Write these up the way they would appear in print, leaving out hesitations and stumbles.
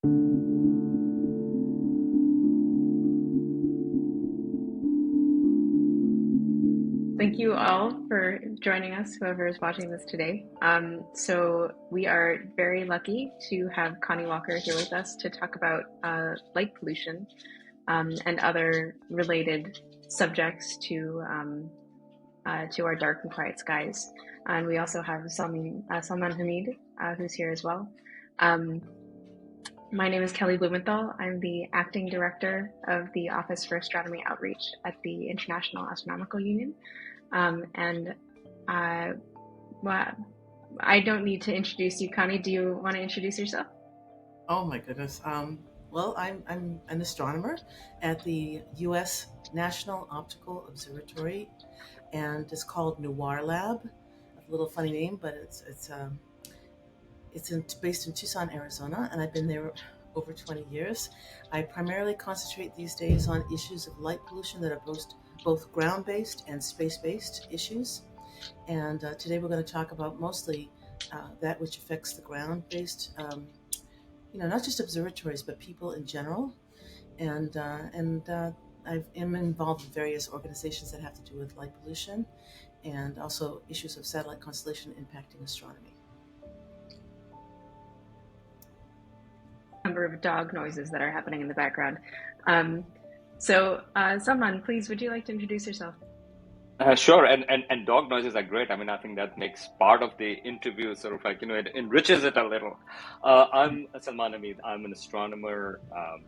Thank you all for joining us, whoever is watching this today. So we are very lucky to have Connie Walker here with us to talk about light pollution and other related subjects to our dark and quiet skies. And we also have Salman Hameed, who's here as well. My name is Kelly Blumenthal. I'm the acting director of the Office for Astronomy Outreach at the International Astronomical Union. And well, I don't need to introduce you, Connie. Do you want to introduce yourself? Oh my goodness. Well, I'm an astronomer at the U.S. National Optical Observatory, and it's called NOIRLab. A little funny name, but based in Tucson, Arizona, and I've been there over 20 years. I primarily concentrate these days on issues of light pollution that are both ground-based and space-based issues. And today we're going to talk about mostly that which affects the ground-based, not just observatories, but people in general. And I am involved in various organizations that have to do with light pollution and also issues of satellite constellation impacting astronomy. Number of dog noises that are happening in the background. Salman, please, would you like to introduce yourself? Sure, and dog noises are great. I mean, I think that makes part of the interview sort of like, it enriches it a little. I'm Salman Hameed. I'm an astronomer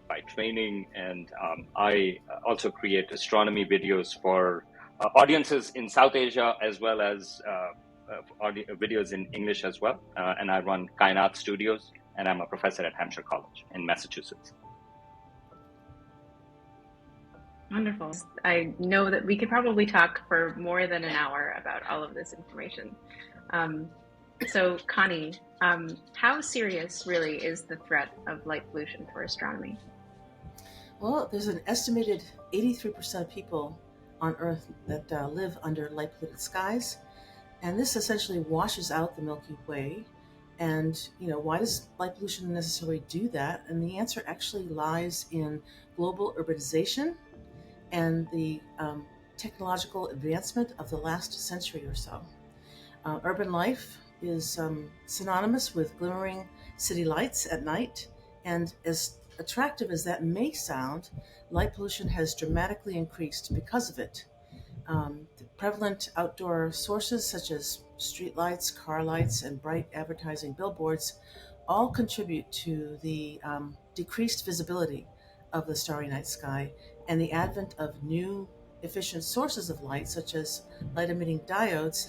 by training, and I also create astronomy videos for audiences in South Asia as well as videos in English as well. And I run Kainaat Studios, and I'm a professor at Hampshire College in Massachusetts. Wonderful. I know that we could probably talk for more than an hour about all of this information. So, Connie, how serious really is the threat of light pollution for astronomy? Well, there's an estimated 83% of people on Earth that live under light polluted skies, and this essentially washes out the Milky Way. And why does light pollution necessarily do that? And the answer actually lies in global urbanization and the technological advancement of the last century or so. Urban life is synonymous with glimmering city lights at night, and as attractive as that may sound, light pollution has dramatically increased because of it. The prevalent outdoor sources such as street lights, car lights, and bright advertising billboards all contribute to the decreased visibility of the starry night sky, and the advent of new efficient sources of light such as light emitting diodes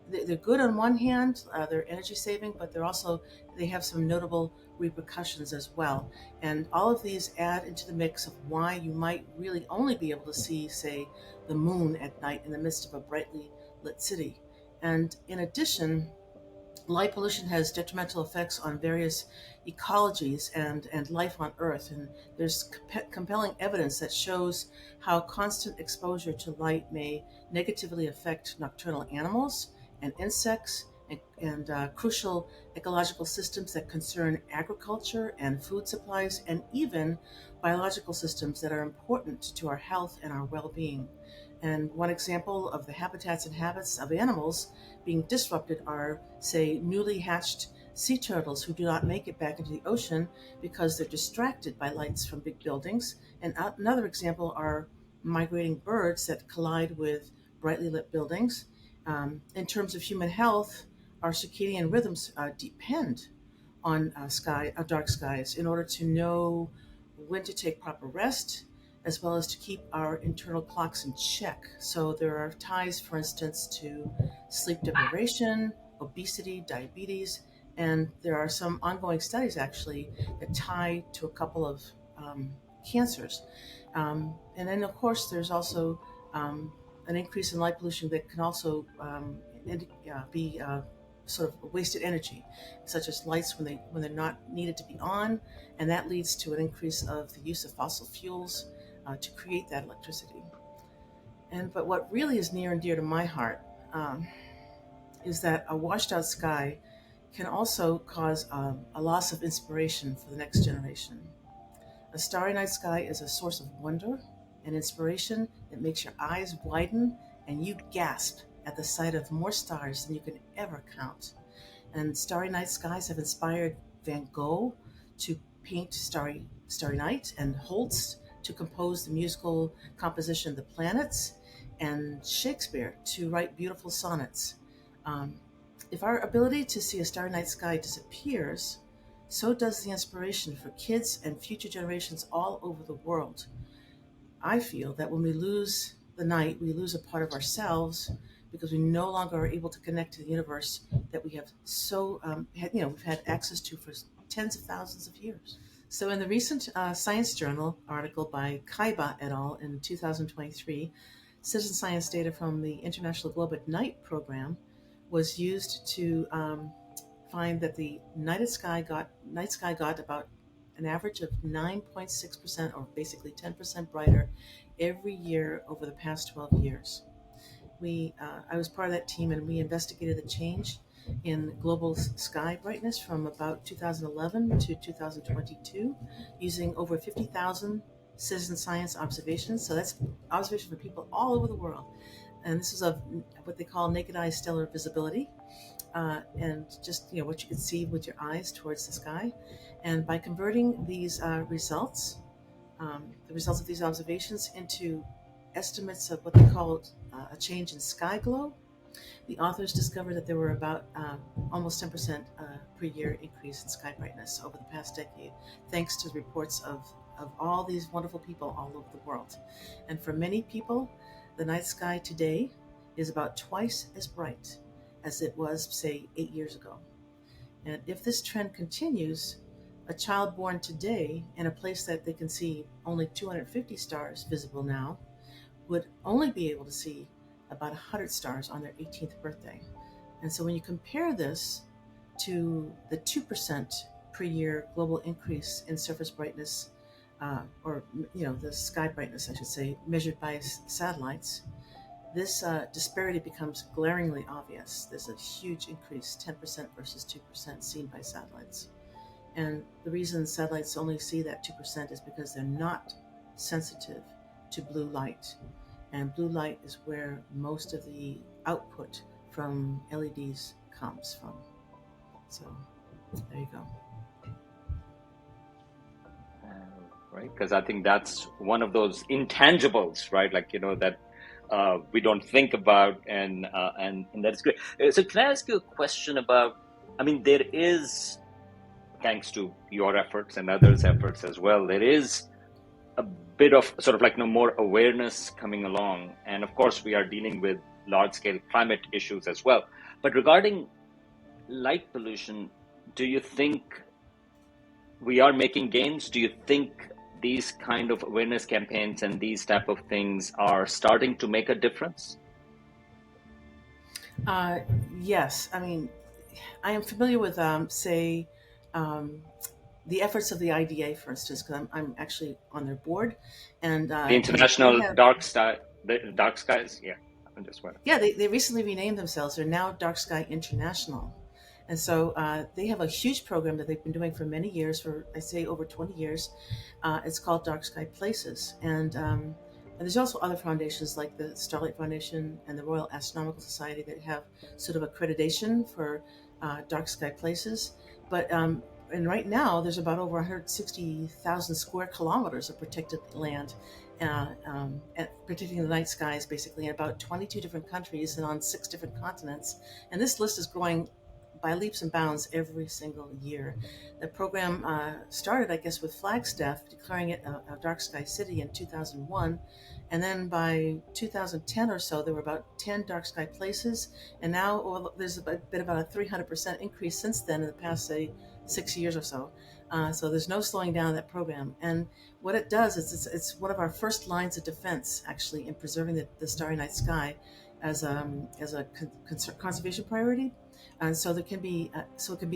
they're good on one hand, they're energy saving, but they have some notable repercussions as well. And all of these add into the mix of why you might really only be able to see, say, the moon at night in the midst of a brightly lit city. And in addition, light pollution has detrimental effects on various ecologies and life on Earth. And there's compelling evidence that shows how constant exposure to light may negatively affect nocturnal animals and insects and crucial ecological systems that concern agriculture and food supplies, and even biological systems that are important to our health and our well-being. And one example of the habitats and habits of animals being disrupted are, say, newly hatched sea turtles who do not make it back into the ocean because they're distracted by lights from big buildings. And another example are migrating birds that collide with brightly lit buildings. In terms of human health, our circadian rhythms depend on dark skies in order to know when to take proper rest, as well as to keep our internal clocks in check. So there are ties, for instance, to sleep deprivation, obesity, diabetes, and there are some ongoing studies actually that tie to a couple of cancers. And then, of course, there's also an increase in light pollution that can also be sort of wasted energy, such as lights when they're not needed to be on, and that leads to an increase of the use of fossil fuels to create that electricity. But what really is near and dear to my heart is that a washed out sky can also cause a loss of inspiration for the next generation. A starry night sky is a source of wonder and inspiration that makes your eyes widen and you gasp at the sight of more stars than you can ever count. And starry night skies have inspired Van Gogh to paint Starry Night, and Holst to compose the musical composition The Planets, and Shakespeare to write beautiful sonnets. Um, if our ability to see a starry night sky disappears, so does the inspiration for kids and future generations all over the world. I feel that when we lose the night, we lose a part of ourselves because we no longer are able to connect to the universe that we have we've had access to for tens of thousands of years. So, in the recent Science Journal article by Kaiba et al. In 2023, citizen science data from the International Globe at Night program was used to find that the night sky got about an average of 9.6%, or basically 10% brighter every year over the past 12 years. I was part of that team, and we investigated the change in global sky brightness from about 2011 to 2022 using over 50,000 citizen science observations. So that's observation for people all over the world. And this is of what they call naked eye stellar visibility. And just what you can see with your eyes towards the sky. And by converting these results, the results of these observations, into estimates of what they called a change in sky glow, the authors discovered that there were about almost 10% per year increase in sky brightness over the past decade, thanks to reports of all these wonderful people all over the world. And for many people, the night sky today is about twice as bright as it was, say, 8 years ago. And if this trend continues, a child born today in a place that they can see only 250 stars visible now would only be able to see about 100 stars on their 18th birthday. And so when you compare this to the 2% per year global increase in surface brightness, or the sky brightness, I should say, measured by satellites, this disparity becomes glaringly obvious. There's a huge increase, 10% versus 2% seen by satellites. And the reason satellites only see that 2% is because they're not sensitive to blue light. And blue light is where most of the output from LEDs comes from. So there you go. Right, because I think that's one of those intangibles, right? That we don't think about, and that's great. So can I ask you a question about? I mean, there is, thanks to your efforts and others' efforts as well, there is a bit of sort of more awareness coming along, and of course we are dealing with large-scale climate issues as well. But regarding light pollution, do you think we are making gains? Do you think these kind of awareness campaigns and these type of things are starting to make a difference? Yes. I mean, I am familiar with, the efforts of the IDA, for instance, because I'm actually on their board, and The International Dark Skies. Yeah, I'm just wondering. Yeah, they recently renamed themselves. They're now Dark Sky International. And so they have a huge program that they've been doing for many years, for I say over 20 years. It's called Dark Sky Places. And there's also other foundations like the Starlight Foundation and the Royal Astronomical Society that have sort of accreditation for dark sky places. But and right now there's about over 160,000 square kilometers of protected land, protecting the night skies basically in about 22 different countries and on 6 different continents. And this list is growing by leaps and bounds every single year. The program started, I guess, with Flagstaff declaring it a dark sky city in 2001. And then by 2010 or so, there were about 10 dark sky places. And now there's been about a 300% increase since then in the past, say, 6 years or so. So there's no slowing down that program. And what it does is it's one of our first lines of defense, actually, in preserving the starry night sky as a conservation priority. And so it can be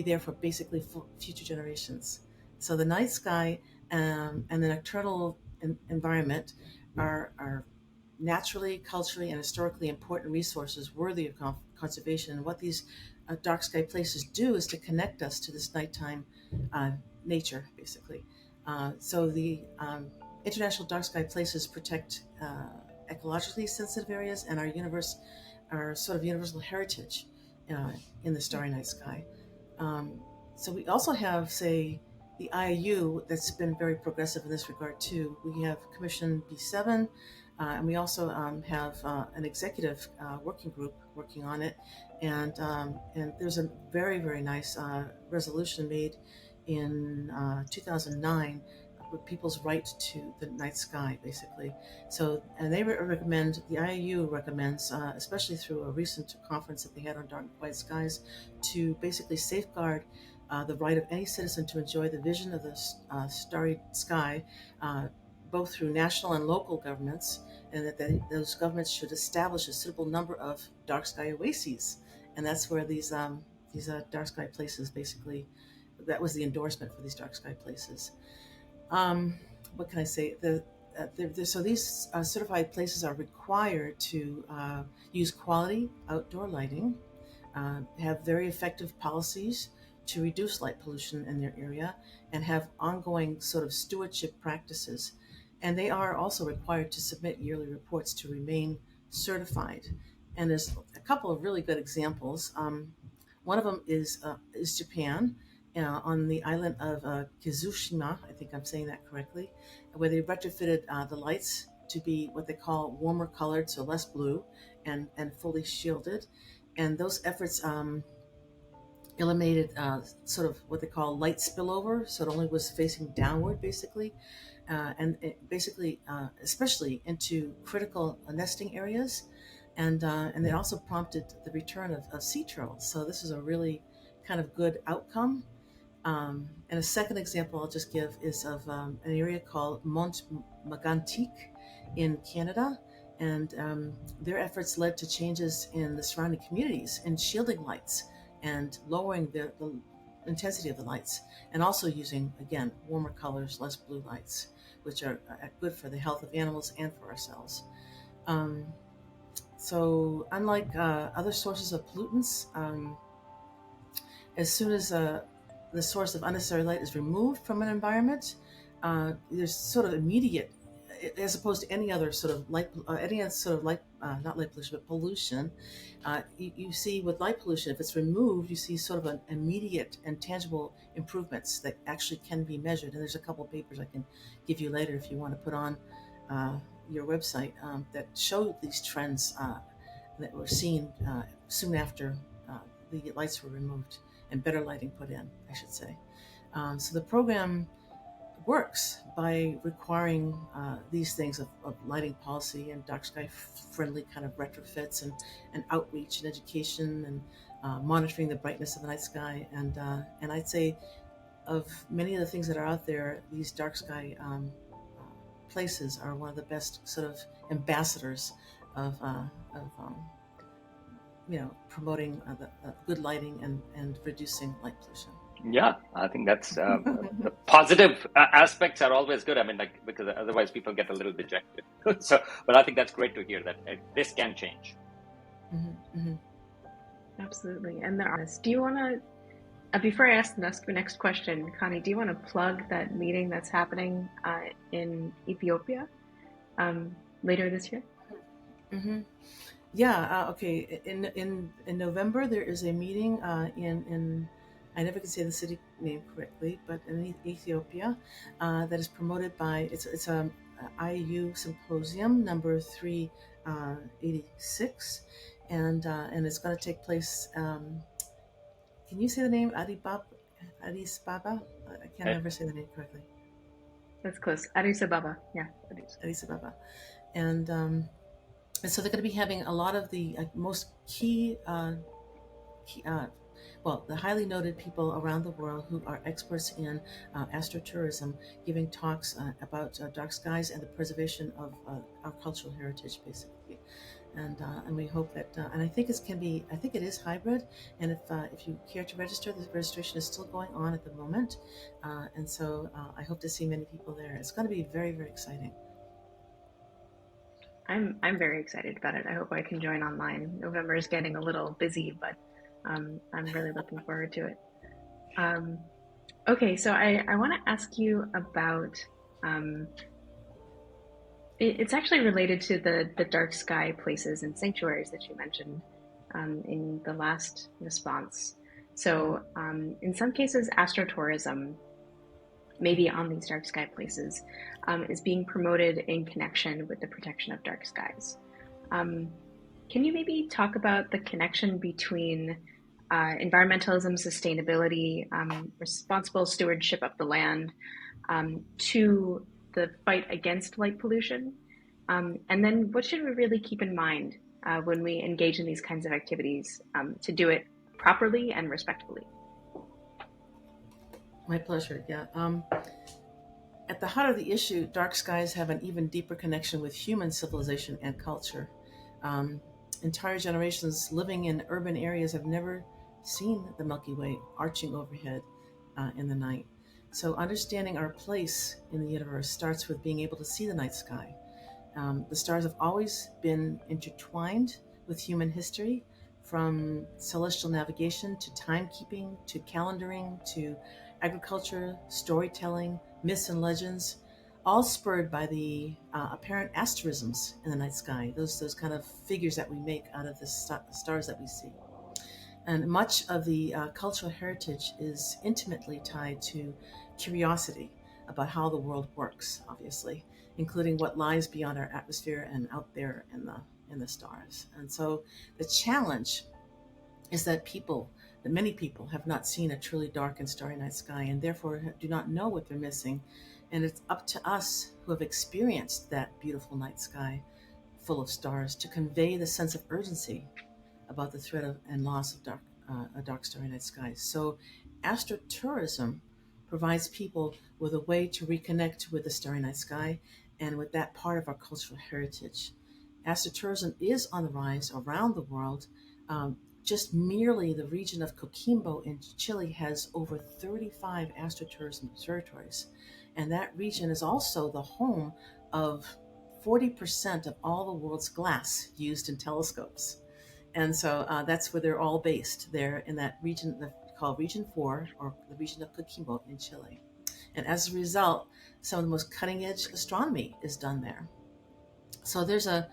there for basically future generations. So the night sky and the nocturnal environment are naturally, culturally, and historically important resources worthy of conservation. And what these dark sky places do is to connect us to this nighttime nature, basically. So the International Dark Sky Places protect ecologically sensitive areas and our sort of universal heritage in the starry night sky. Um, so we also have, say, the IAU that's been very progressive in this regard too. We have Commission B7, and we also have an executive working group working on it. And there's a very, very nice resolution made in 2009 with people's right to the night sky, basically. So, and they recommend, the IAU recommends, especially through a recent conference that they had on dark and quiet skies, to basically safeguard the right of any citizen to enjoy the vision of the starry sky, both through national and local governments, and that those governments should establish a suitable number of dark sky oases. And that's where these dark sky places, basically, that was the endorsement for these dark sky places. What can I say? So these certified places are required to use quality outdoor lighting, have very effective policies to reduce light pollution in their area, and have ongoing sort of stewardship practices. And they are also required to submit yearly reports to remain certified. And there's a couple of really good examples. One of them is Japan, on the island of Kizushima, I think I'm saying that correctly, where they retrofitted the lights to be what they call warmer colored, so less blue, and fully shielded. And those efforts eliminated sort of what they call light spillover, so it only was facing downward, basically, and basically, especially into critical nesting areas. And it also prompted the return of sea turtles. So this is a really kind of good outcome. And a second example I'll just give is of an area called Mont Magantic in Canada. And their efforts led to changes in the surrounding communities in shielding lights and lowering the intensity of the lights, and also using, again, warmer colors, less blue lights, which are good for the health of animals and for ourselves. So unlike other sources of pollutants, as soon as the source of unnecessary light is removed from an environment, there's sort of immediate, as opposed to any other sort of light, not light pollution, but pollution. You see with light pollution, if it's removed, you see sort of an immediate and tangible improvements that actually can be measured. And there's a couple of papers I can give you later if you want to put on your website that show these trends that were seen soon after the lights were removed and better lighting put in, I should say. So the program works by requiring these things of lighting policy and dark sky friendly kind of retrofits and outreach and education and monitoring the brightness of the night sky. And I'd say of many of the things that are out there, these dark sky places are one of the best sort of ambassadors of promoting good lighting and reducing light pollution. Yeah, I think that's the positive aspects are always good. I mean, like, because otherwise people get a little dejected. So, but I think that's great to hear that this can change. Mm-hmm, mm-hmm. Absolutely. And do you want to, before I ask the next question, Connie, do you want to plug that meeting that's happening in Ethiopia later this year? Mm-hmm. Yeah. Okay. In November there is a meeting in I never can say the city name correctly, but in Ethiopia, that is promoted by it's a IAU symposium number 386, and it's going to take place. Can you say the name Addis Ababa? I can't ever say the name correctly. That's close. Addis Ababa. Yeah. Addis Ababa, and so they're going to be having a lot of the most key the highly noted people around the world who are experts in astrotourism, giving talks about dark skies and the preservation of our cultural heritage, basically. And we hope that, and I think it is hybrid. And if you care to register, the registration is still going on at the moment. And so I hope to see many people there. It's going to be very, very exciting. I'm very excited about it. I hope I can join online. November is getting a little busy, but I'm really looking forward to it. Okay, so I want to ask you about it's actually related to the dark sky places and sanctuaries that you mentioned in the last response. So, in some cases, astrotourism, maybe on these dark sky places, is being promoted in connection with the protection of dark skies. Um, can you maybe talk about the connection between environmentalism, sustainability, responsible stewardship of the land, to the fight against light pollution? And then what should we really keep in mind when we engage in these kinds of activities to do it properly and respectfully? My pleasure. Yeah. At the heart of the issue, dark skies have an even deeper connection with human civilization and culture. Um, Entire generations living in urban areas have never seen the Milky Way arching overhead in the night. So, understanding our place in the universe starts with being able to see the night sky. The stars have always been intertwined with human history, from celestial navigation to timekeeping to calendaring to agriculture, storytelling, myths and legends, all spurred by the apparent asterisms in the night sky, those kind of figures that we make out of the stars that we see. And much of the cultural heritage is intimately tied to curiosity about how the world works, obviously, including what lies beyond our atmosphere and out there in the stars. And so the challenge is that many people have not seen a truly dark and starry night sky and therefore do not know what they're missing. And it's up to us who have experienced that beautiful night sky full of stars to convey the sense of urgency about the threat of and loss of a dark starry night sky. So astrotourism provides people with a way to reconnect with the starry night sky and with that part of our cultural heritage. Astrotourism is on the rise around the world. Just merely the region of Coquimbo in Chile has over 35 astrotourism observatories. And that region is also the home of 40% of all the world's glass used in telescopes. And so that's where they're all based. They're in that region called Region 4, or the region of Coquimbo in Chile. And as a result, some of the most cutting edge astronomy is done there. So there's an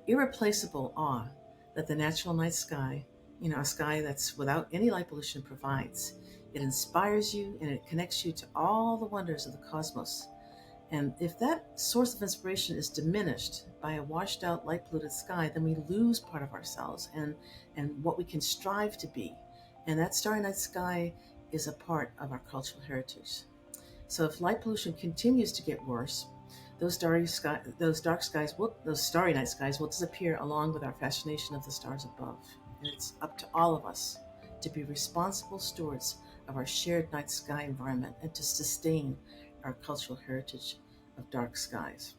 irreplaceable awe that the natural night sky, a sky that's without any light pollution, provides. It inspires you and it connects you to all the wonders of the cosmos. And if that source of inspiration is diminished by a washed out, light polluted sky, then we lose part of ourselves and what we can strive to be. And that starry night sky is a part of our cultural heritage. So if light pollution continues to get worse, those starry night skies will disappear along with our fascination of the stars above. And it's up to all of us to be responsible stewards of our shared night sky environment and to sustain our cultural heritage of dark skies.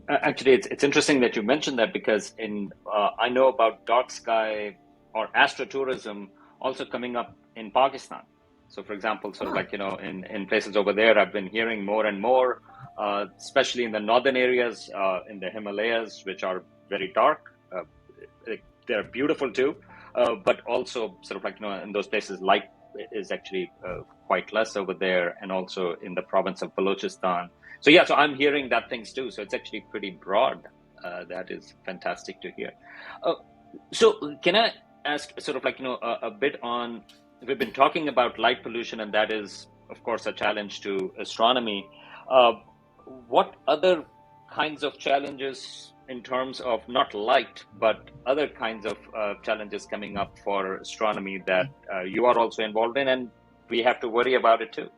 Actually, it's interesting that you mentioned that because I know about dark sky or astrotourism also coming up in Pakistan. So, for example, in places over there, I've been hearing more and more, especially in the northern areas, in the Himalayas, which are very dark. They're beautiful too, but also in those places, light is actually quite less over there, and also in the province of Balochistan. So I'm hearing that things too. So it's actually pretty broad. That is fantastic to hear. So can I ask a bit on, we've been talking about light pollution, and that is, of course, a challenge to astronomy. What other kinds of challenges in terms of not light, but other kinds of challenges coming up for astronomy that you are also involved in, and we have to worry about it too?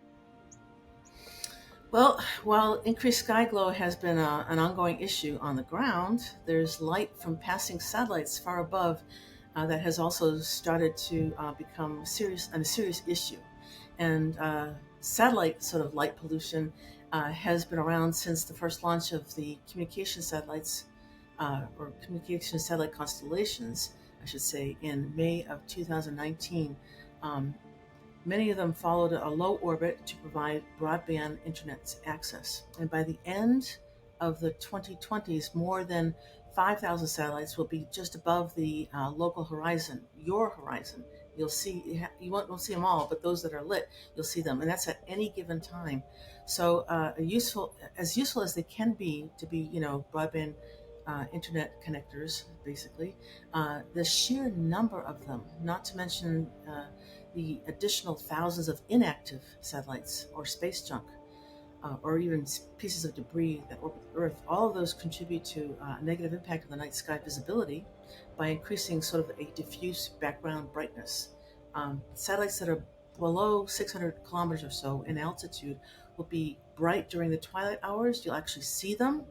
Well, while increased sky glow has been an ongoing issue on the ground, there's light from passing satellites far above that has also started to become a serious issue. And satellite sort of light pollution has been around since the first launch of the communication satellites, or communication satellite constellations, I should say, in May of 2019. Many of them followed a low orbit to provide broadband internet access. And by the end of the 2020s, more than 5,000 satellites will be just above the local horizon, your horizon. You'll see, won't see them all, but those that are lit, you'll see them, and that's at any given time. So, as useful as they can be to be, broadband internet connectors, basically, the sheer number of them, not to mention the additional thousands of inactive satellites or space junk, or even pieces of debris that orbit the Earth, all of those contribute to a negative impact on the night sky visibility by increasing sort of a diffuse background brightness. Satellites that are below 600 kilometers or so in altitude will be bright during the twilight hours. You'll actually see them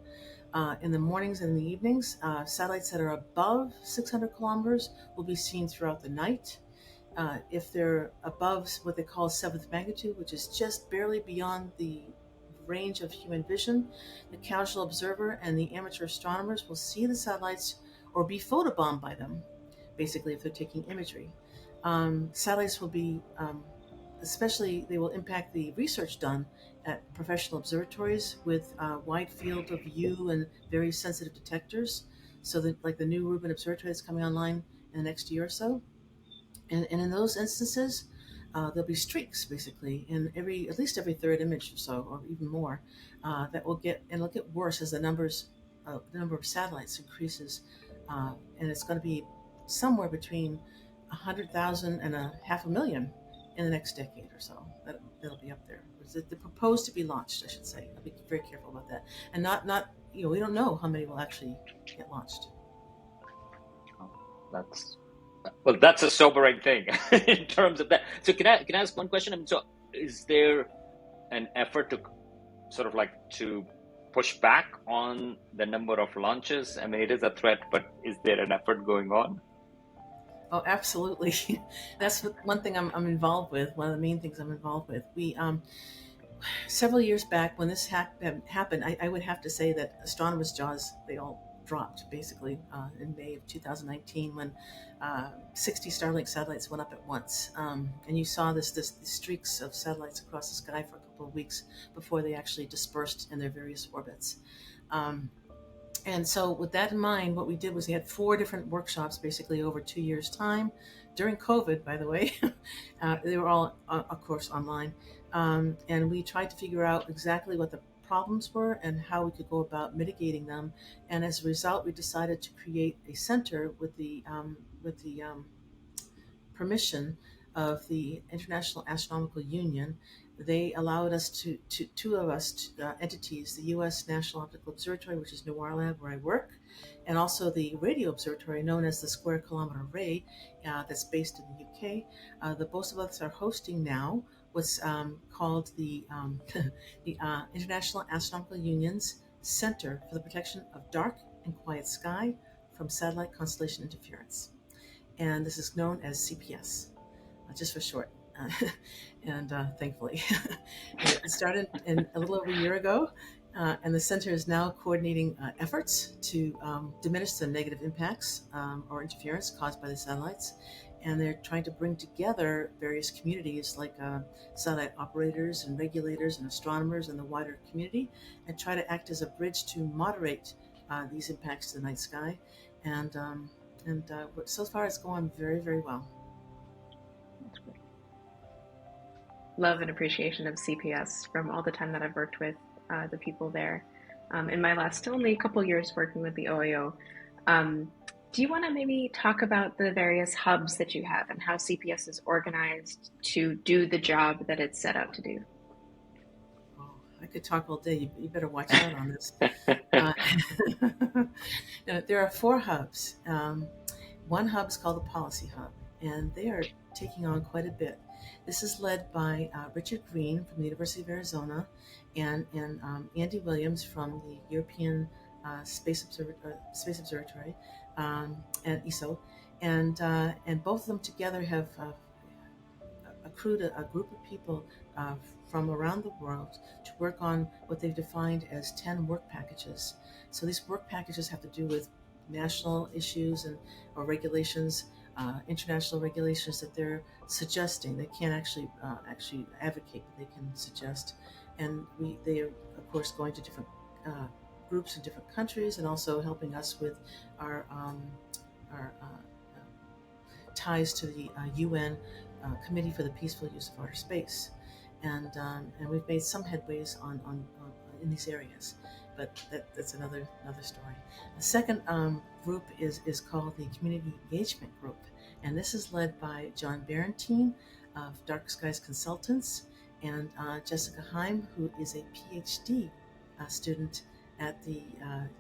in the mornings and in the evenings. Satellites that are above 600 kilometers will be seen throughout the night. If they're above what they call seventh magnitude, which is just barely beyond the range of human vision, the casual observer and the amateur astronomers will see the satellites or be photobombed by them, basically, if they're taking imagery. Satellites will be, especially, they will impact the research done at professional observatories with wide field of view and very sensitive detectors. So that, like the new Rubin Observatory that's coming online in the next year or so. And in those instances, there'll be streaks basically in at least every third image or so, or even more, that will get, and it'll get worse as the number of satellites increases, and it's going to be somewhere between 100,000 and a half a million in the next decade or so. That'll be up there. They're proposed to be launched, I should say. I'll be very careful about that, and not we don't know how many will actually get launched. That's a sobering thing in terms of that. So can I ask one question? I mean, so is there an effort to sort of like to push back on the number of launches? I mean, it is a threat, but is there an effort going on? Oh, absolutely. That's one thing I'm involved with. One of the main things I'm involved with. We several years back when this happened, I would have to say that astronomers' jaws, they all dropped basically in May of 2019 when 60 Starlink satellites went up at once, and you saw these streaks of satellites across the sky for a couple of weeks before they actually dispersed in their various orbits. And so with that in mind, what we did was we had 4 different workshops basically over 2 years' time during COVID, by the way. They were all, of course, online. And we tried to figure out exactly what the problems were and how we could go about mitigating them. And as a result, we decided to create a center with the permission of the International Astronomical Union. They allowed us to two of us entities, the U.S. National Optical Observatory, which is NOIRLab, where I work, and also the radio observatory known as the Square Kilometre Array, that's based in the UK. The both of us are hosting now what's called the International Astronomical Union's Center for the Protection of Dark and Quiet Sky from Satellite Constellation Interference. And this is known as CPS, just for short. And thankfully, it started a little over a year ago, and the center is now coordinating efforts to diminish the negative impacts or interference caused by the satellites. And they're trying to bring together various communities like satellite operators and regulators and astronomers and the wider community, and try to act as a bridge to moderate these impacts to the night sky. And so far it's going very, very well. That's great. Love and appreciation of CPS from all the time that I've worked with the people there. In my last only couple years working with the OAO, do you want to maybe talk about the various hubs that you have and how CPS is organized to do the job that it's set out to do? Oh, I could talk all day. You better watch out on this. There are 4 hubs. One hub is called the Policy Hub, and they are taking on quite a bit. This is led by Richard Green from the University of Arizona and Andy Williams from the European Space Observatory and ESO, and both of them together have accrued a group of people from around the world to work on what they've defined as 10 work packages. So these work packages have to do with national issues or regulations, international regulations that they're suggesting. They can't actually advocate, but they can suggest. And they are, of course, going to different groups in different countries, and also helping us with our ties to the UN Committee for the Peaceful Use of Outer Space, and we've made some headways on in these areas, but that's another story. The second group is called the Community Engagement Group, and this is led by John Barentine of Dark Skies Consultants, and Jessica Heim, who is a PhD student at the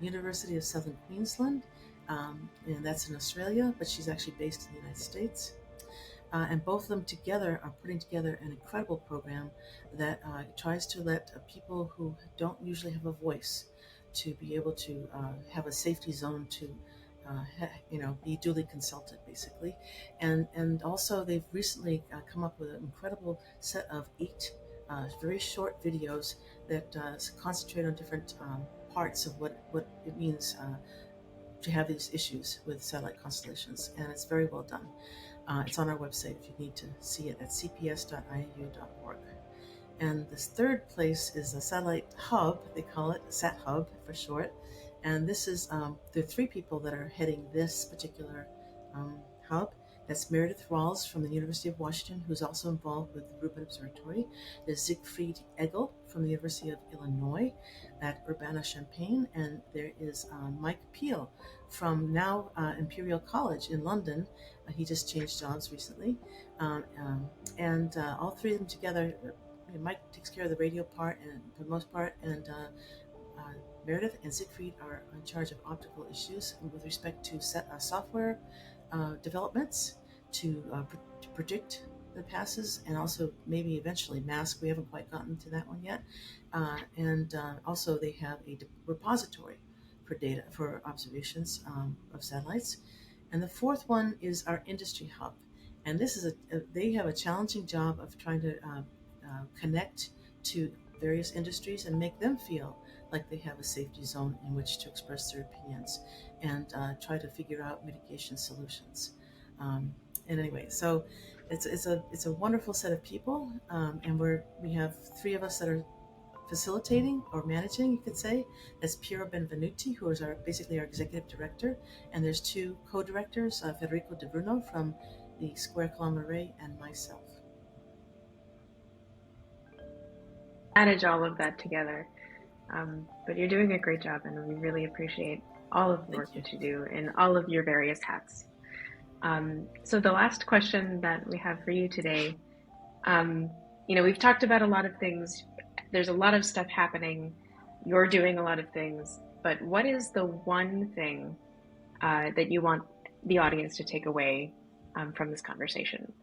University of Southern Queensland, and that's in Australia, but she's actually based in the United States. And both of them together are putting together an incredible program that tries to let people who don't usually have a voice to be able to have a safety zone to be duly consulted, basically. And also they've recently come up with an incredible set of 8 very short videos that concentrate on different parts of what it means to have these issues with satellite constellations, and it's very well done. It's on our website if you need to see it at cps.iau.org. And this third place is the Satellite Hub. They call it Sat Hub for short. And this is there are 3 people that are heading this particular hub. That's Meredith Rawls from the University of Washington, who's also involved with the Rubin Observatory. There's Siegfried Egel from the University of Illinois at Urbana-Champaign, and there is Mike Peel from now Imperial College in London. He just changed jobs recently, and all 3 of them together. Mike takes care of the radio part and for the most part, and Meredith and Siegfried are in charge of optical issues with respect to software developments to predict the passes, and also maybe eventually mask. We haven't quite gotten to that one yet. And also they have a repository for data for observations of satellites. And the fourth one is our industry hub. And this is they have a challenging job of trying to connect to various industries and make them feel like they have a safety zone in which to express their opinions and try to figure out mitigation solutions. And anyway, so it's a wonderful set of people, and we have 3 of us that are facilitating or managing, you could say. That's Piero Benvenuti, who is basically our executive director, and there's 2 co-directors, Federico De Bruno from the Square Kilometer Array, and myself. Manage all of that together, but you're doing a great job, and we really appreciate all of the work that you do in all of your various hats. So the last question that we have for you today, we've talked about a lot of things. There's a lot of stuff happening. You're doing a lot of things, but what is the one thing that you want the audience to take away from this conversation?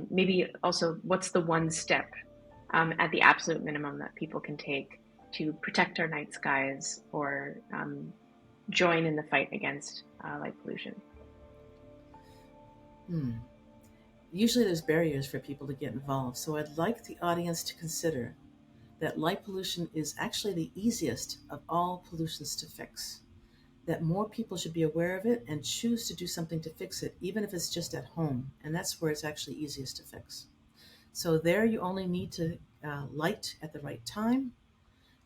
Maybe also, what's the one step at the absolute minimum that people can take to protect our night skies or join in the fight against light pollution? Usually there's barriers for people to get involved, so I'd like the audience to consider that light pollution is actually the easiest of all pollutions to fix, that more people should be aware of it and choose to do something to fix it, even if it's just at home, and that's where it's actually easiest to fix. So there you only need to light at the right time,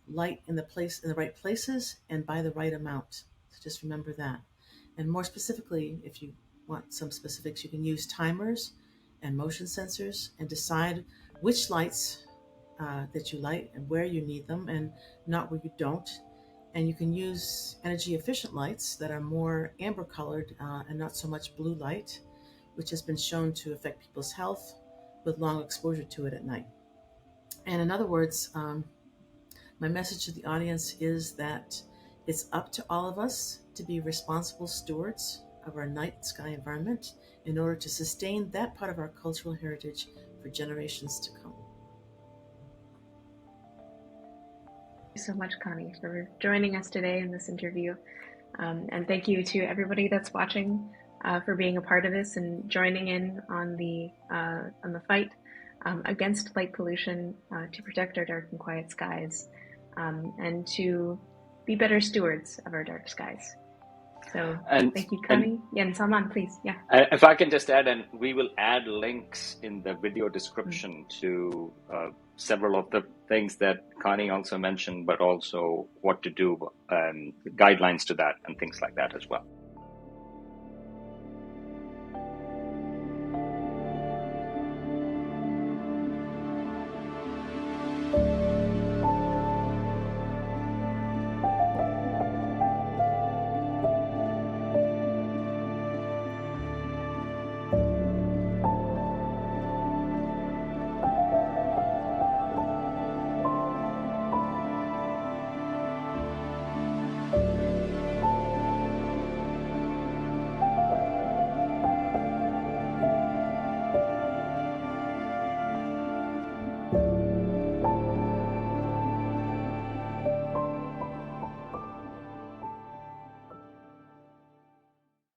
light in the right places, and by the right amount. So just remember that. And more specifically, if you want some specifics, you can use timers and motion sensors and decide which lights that you light and where you need them and not where you don't. And you can use energy efficient lights that are more amber colored and not so much blue light, which has been shown to affect people's health with long exposure to it at night. And in other words, my message to the audience is that it's up to all of us to be responsible stewards of our night sky environment in order to sustain that part of our cultural heritage for generations to come. Thank you so much, Connie, for joining us today in this interview. And thank you to everybody that's watching for being a part of this and joining in on the fight against light pollution to protect our dark and quiet skies and to be better stewards of our dark skies. So thank you, Connie. And Salman, please. Yeah. If I can just add, and we will add links in the video description to several of the things that Connie also mentioned, but also what to do, guidelines to that, and things like that as well.